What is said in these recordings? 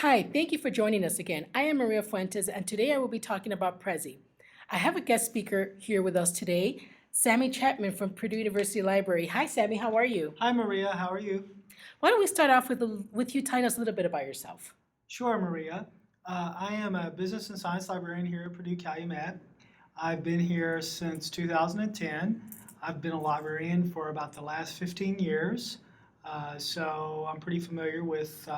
Hi, thank you for joining us again. I am Maria Fuentes, and today I will be talking about Prezi. I have a guest speaker here with us today, Sammy Chapman from Purdue University Library. Hi, Sammy, how are you? Hi, Maria. How are you? Why don't we start off with you telling us a little bit about yourself? Sure, Maria. I am a business and science librarian here at Purdue Calumet. I've been here since 2010. I've been a librarian for about the last 15 years, so I'm pretty familiar with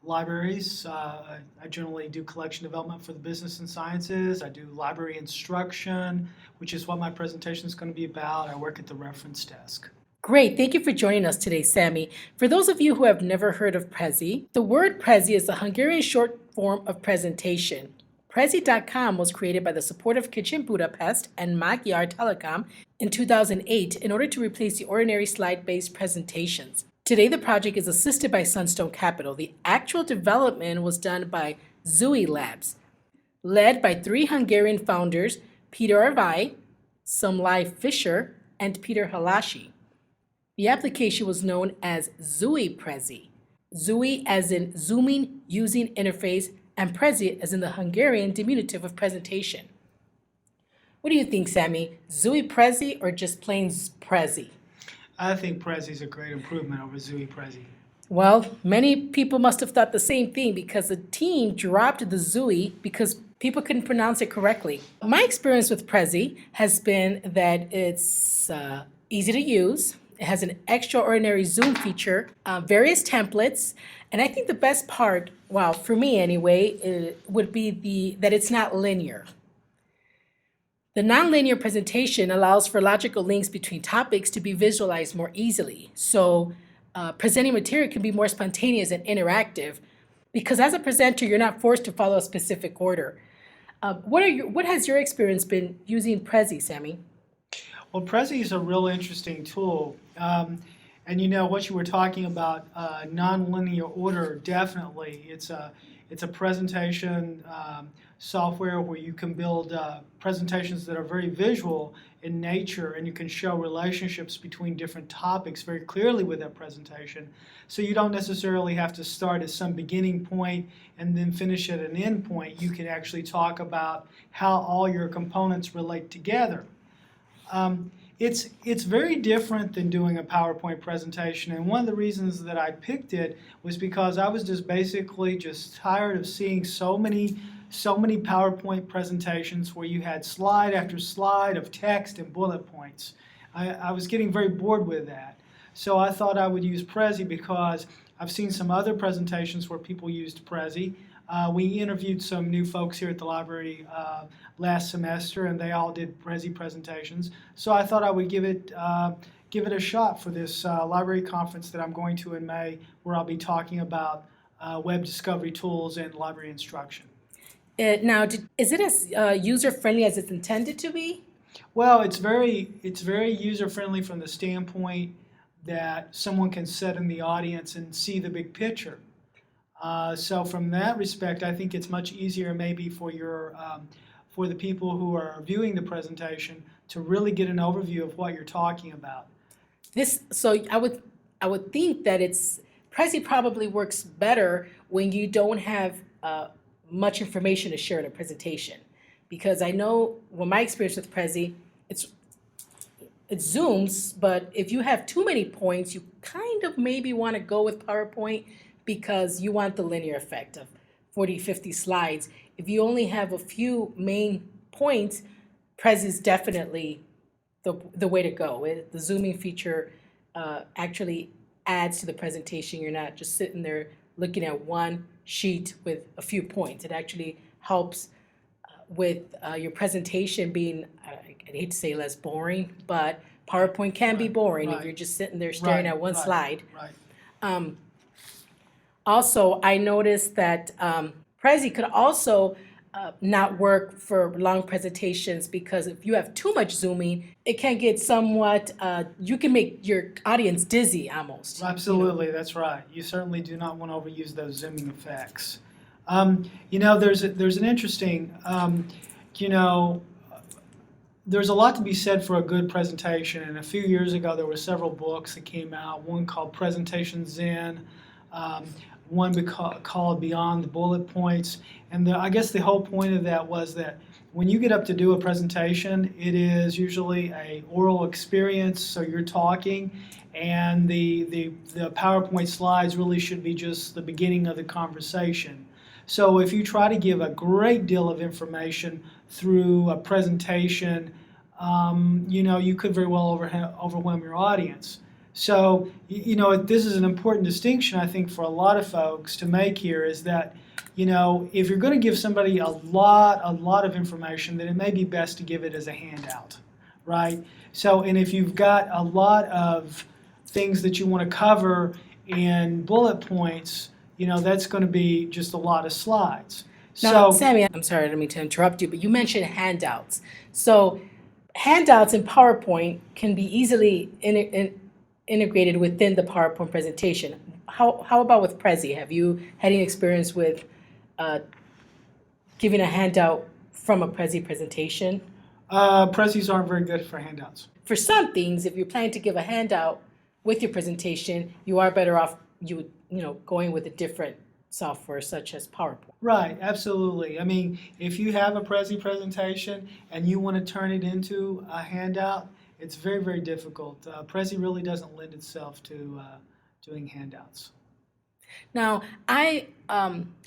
libraries. I generally do collection development for the business and sciences. I do library instruction, which is what my presentation is going to be about. I work at the reference desk. Great, thank you for joining us today, Sammy. For those of you who have never heard of Prezi, the word Prezi is a Hungarian short form of presentation. Prezi.com was created by the Supportive Kitchen Budapest and Magyar Telekom in 2008 in order to replace the ordinary slide-based presentations. Today, the project is assisted by Sunstone Capital. The actual development was done by Zui Labs, led by three Hungarian founders, Peter Arvai, Somlai Fisher, and Peter Halashi. The application was known as Zui Prezi. Zui as in zooming using interface, and Prezi as in the Hungarian diminutive of presentation. What do you think, Sammy? Zui Prezi or just plain Prezi? I think Prezi is a great improvement over Zui Prezi. Well, many people must have thought the same thing because the team dropped the Zui because people couldn't pronounce it correctly. My experience with Prezi has been that it's easy to use. It has an extraordinary zoom feature, various templates, and I think the best part, well, for me anyway, would be that it's not linear. The nonlinear presentation allows for logical links between topics to be visualized more easily. So presenting material can be more spontaneous and interactive because as a presenter, you're not forced to follow a specific order. What has your experience been using Prezi, Sammy? Well, Prezi is a real interesting tool. And you know what you were talking about, nonlinear order, definitely. It's a presentation software where you can build presentations that are very visual in nature, and you can show relationships between different topics very clearly with that presentation. So you don't necessarily have to start at some beginning point and then finish at an end point. You can actually talk about how all your components relate together. It's very different than doing a PowerPoint presentation, and one of the reasons that I picked it was because I was just basically just tired of seeing so many PowerPoint presentations where you had slide after slide of text and bullet points. I was getting very bored with that. So I thought I would use Prezi because I've seen some other presentations where people used Prezi. We interviewed some new folks here at the library last semester, and they all did Prezi presentations. So I thought I would give it a shot for this library conference that I'm going to in May, where I'll be talking about web discovery tools and library instruction. Now, is it as user-friendly as it's intended to be? Well, it's very user-friendly from the standpoint that someone can sit in the audience and see the big picture. So from that respect, I think it's much easier maybe for the people who are viewing the presentation to really get an overview of what you're talking about. So I would think that Prezi probably works better when you don't have much information to share in a presentation, because I know when my experience with Prezi, it zooms, but if you have too many points, you kind of maybe want to go with PowerPoint because you want the linear effect of 40, 50 slides. If you only have a few main points, Prezi is definitely the way to go. The zooming feature actually adds to the presentation. You're not just sitting there looking at one sheet with a few points. It actually helps with your presentation being, I hate to say less boring, but PowerPoint can be boring if you're just sitting there staring at one slide. Right. Also, I noticed that Prezi could also not work for long presentations because if you have too much zooming, it can get somewhat, you can make your audience dizzy almost. Absolutely, that's right. You certainly do not want to overuse those zooming effects. There's an interesting, there's a lot to be said for a good presentation. And a few years ago, there were several books that came out, one called Presentation Zen, one called Beyond the Bullet Points. And I guess the whole point of that was that when you get up to do a presentation, it is usually a oral experience, so you're talking, and the PowerPoint slides really should be just the beginning of the conversation. So if you try to give a great deal of information through a presentation, you could very well overwhelm your audience. So, this is an important distinction, I think, for a lot of folks to make here is that, if you're going to give somebody a lot of information, then it may be best to give it as a handout, right? So, and if you've got a lot of things that you want to cover in bullet points, that's going to be just a lot of slides. Now, Sammy, I'm sorry, I didn't mean to interrupt you, but you mentioned handouts. So handouts in PowerPoint can be easily integrated within the PowerPoint presentation. How about with Prezi? Have you had any experience with giving a handout from a Prezi presentation? Prezis aren't very good for handouts. For some things, if you're planning to give a handout with your presentation, you are better off going with a different software such as PowerPoint. Right, absolutely. I mean, if you have a Prezi presentation and you want to turn it into a handout, it's very, very difficult. Prezi really doesn't lend itself to doing handouts. Now, I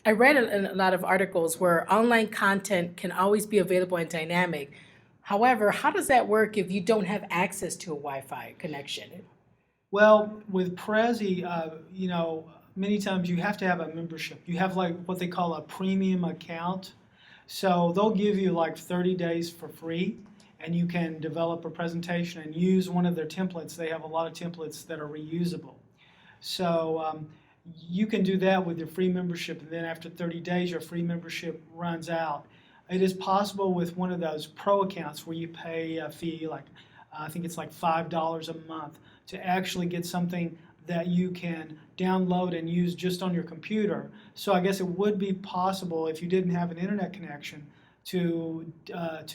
read a lot of articles where online content can always be available and dynamic. However, how does that work if you don't have access to a Wi-Fi connection? Well, with Prezi, many times you have to have a membership. You have like what they call a premium account. So they'll give you like 30 days for free, and you can develop a presentation and use one of their templates. They have a lot of templates that are reusable. So you can do that with your free membership, and then after 30 days, your free membership runs out. It is possible with one of those pro accounts where you pay a fee, like I think it's like $5 a month, to actually get something that you can download and use just on your computer. So I guess it would be possible if you didn't have an internet connection to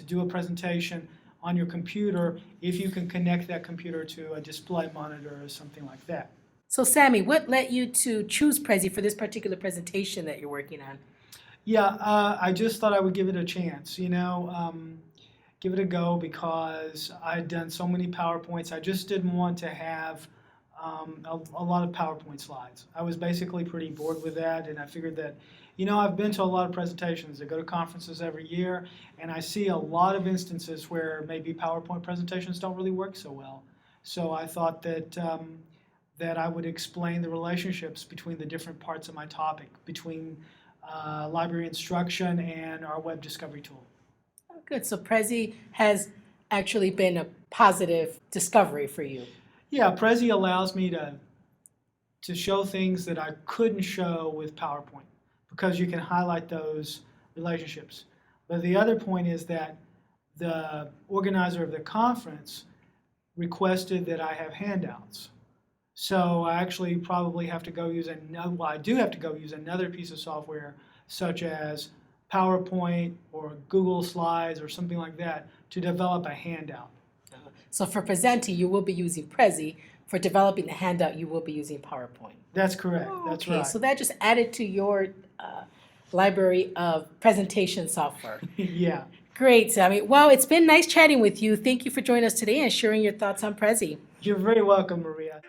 do a presentation on your computer if you can connect that computer to a display monitor or something like that. So Sammy, what led you to choose Prezi for this particular presentation that you're working on? Yeah, I just thought I would give it a chance, give it a go because I'd done so many PowerPoints. I just didn't want to have a lot of PowerPoint slides. I was basically pretty bored with that, and I figured that, I've been to a lot of presentations. I go to conferences every year, and I see a lot of instances where maybe PowerPoint presentations don't really work so well. So I thought that that I would explain the relationships between the different parts of my topic, between library instruction and our web discovery tool. Oh, good. So Prezi has actually been a positive discovery for you. Yeah, Prezi allows me to show things that I couldn't show with PowerPoint because you can highlight those relationships. But the other point is that the organizer of the conference requested that I have handouts. So I actually probably have to go use I do have to go use another piece of software such as PowerPoint or Google Slides or something like that to develop a handout. So for presenting, you will be using Prezi. For developing the handout, you will be using PowerPoint. That's correct. That's right. So that just added to your library of presentation software. Yeah. Great, Sammy. Well, it's been nice chatting with you. Thank you for joining us today and sharing your thoughts on Prezi. You're very welcome, Maria.